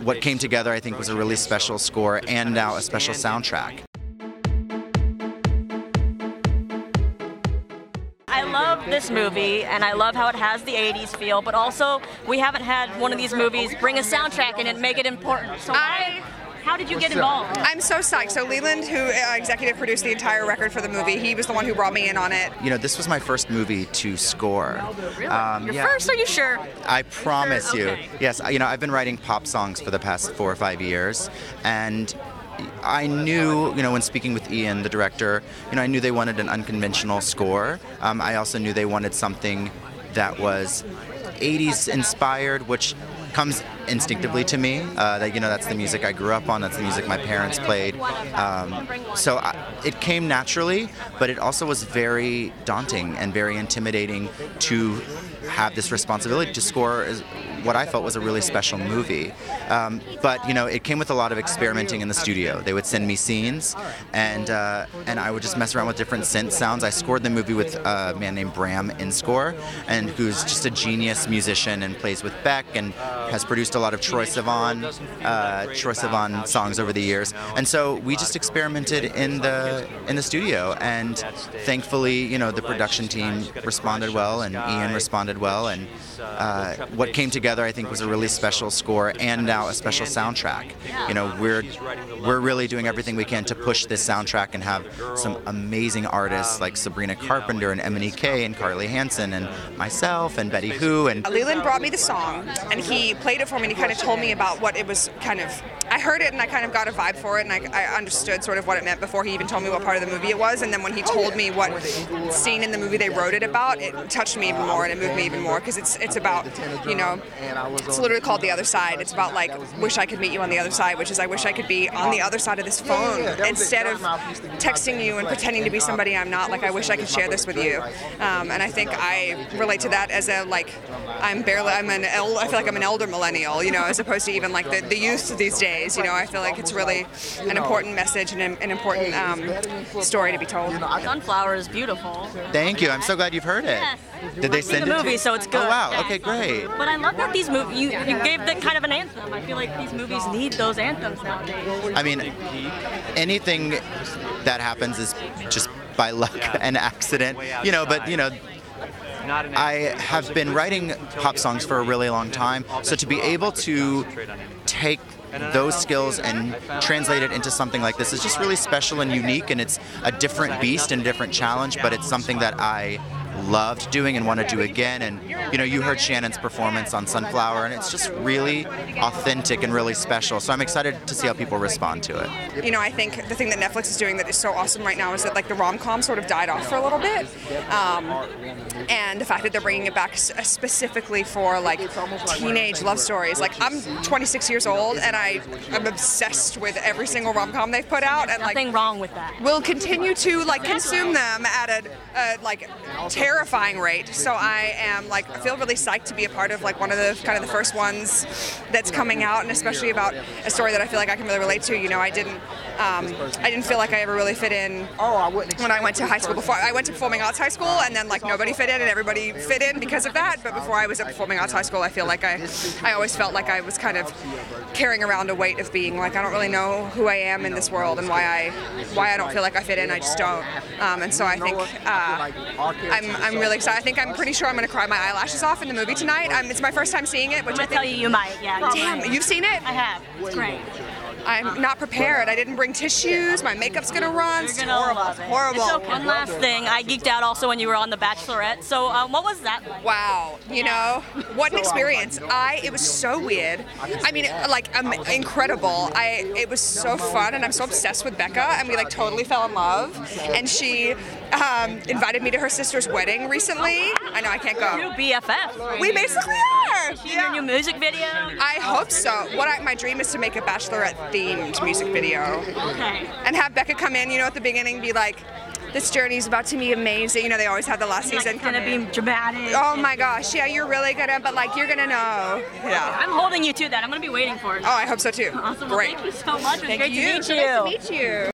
what came together, I think, was a really special score and now a special soundtrack. I love this movie, and I love how it has the 80s feel, but also we haven't had one of these movies bring a soundtrack in and make it important. So how did you get involved? I'm so psyched. So Leland, who executive produced the entire record for the movie, he was the one who brought me in on it. You know, this was my first movie to score. Really? Your first? Are you sure? I promise you. Okay. Yes, you know, I've been writing pop songs for the past 4 or 5 years, and I knew, you know, when speaking with Ian, the director, you know, I knew they wanted an unconventional score. I also knew they wanted something that was 80s inspired, which comes instinctively to me. That, you know, that's the music I grew up on. That's the music my parents played. It came naturally, but it also was very daunting and very intimidating to have this responsibility to score what I felt was a really special movie. But you know, it came with a lot of experimenting in the studio. They would send me scenes, and I would just mess around with different synth sounds. I scored the movie with a man named Bram in score, and who's just a genius musician and plays with Beck and has produced a lot of Troye Sivan songs over the years. And so we just experimented in the studio, and thankfully, you know, the production team responded well, and Ian responded well, and what came together, I think, was a really special score and now a special soundtrack. You know, we're really doing everything we can to push this soundtrack and have some amazing artists like Sabrina Carpenter and MNEK and Carly Hansen and myself and Betty Who. And Leland brought me the song, and he played it for me, and he kind of told me about what it was kind of. I heard it and I kind of got a vibe for it, and I understood sort of what it meant before he even told me what part of the movie it was. And then when he told me what scene in the movie they wrote it about, it touched me even more and it moved me even more, because it's about, you know, it's literally called The Other Side. It's about, like, wish I could meet you on the other side, which is I wish I could be on the other side of this phone instead of texting you and pretending to be somebody I'm not. Like, I wish I could share this with you. And I think I relate to that as a, like, I feel like I'm an elder millennial, you know, as opposed to even like the youth these days. You know, I feel like it's really an important message and an important story to be told. Sunflower is beautiful. thank you. I'm so glad you've heard it. Yes. Did they send the it? movie, so it's good. Oh wow. Yeah. Okay, great. But I love that these movies, you gave that kind of an anthem. I feel like these movies need those anthems nowadays. I mean, anything that happens is just by luck and accident, you know, but you know, I have been writing pop songs for a really long time, so to be able to take those skills and translate it into something like this is just really special and unique, and it's a different beast and a different challenge, but it's something that I loved doing and want to do again. And you know, you heard Shannon's performance on Sunflower, and it's just really authentic and really special, so I'm excited to see how people respond to it. You know, I think the thing that Netflix is doing that is so awesome right now is that, like, the rom-com sort of died off for a little bit, and the fact that they're bringing it back specifically for, like, teenage love stories. Like, I'm 26 years old and I'm obsessed with every single rom-com they've put out, and like, Nothing wrong with that. we'll continue to, like, consume them at a like terrifying rate. So I feel really psyched to be a part of, like, one of the kind of the first ones that's coming out, and especially about a story that I feel like I can really relate to. You know, I didn't feel like I ever really fit in when I went to high school. Before I went to performing arts high school, and then, like, nobody fit in and everybody fit in because of that. But before I was at performing arts high school, I feel like I always felt like I was kind of carrying around a weight of being like, I don't really know who I am in this world and why I don't feel like I fit in. I just don't. And so I think I'm really excited. I'm pretty sure I'm going to cry my eyelashes off in the movie tonight. It's my first time seeing it, which I'm gonna tell you might. Yeah. Damn, you've seen it? I have. It's great. I'm not prepared. I didn't bring tissues. My makeup's gonna run. It's horrible. It's horrible. It's okay. One last thing. I geeked out also when you were on The Bachelorette. So what was that like? Wow. You know, what an experience. It was so weird. I mean, like, incredible. It was so fun, and I'm so obsessed with Becca, and we, like, totally fell in love. And she invited me to her sister's wedding recently. I know I can't go. New BFF. Right? We basically are. Is she in your new music video? I hope so. My dream is to make a Bachelorette-themed music video. Okay. And have Becca come in, you know, at the beginning, be like, this journey is about to be amazing. You know, they always have the last season. It's gonna be dramatic. Oh my gosh, yeah, you're really gonna, but, like, you're gonna know. Yeah. I'm holding you to that. I'm gonna be waiting for it. Oh, I hope so too. Awesome. Great. Well, thank you so much. It was Thank great you. to meet you. Nice to meet you.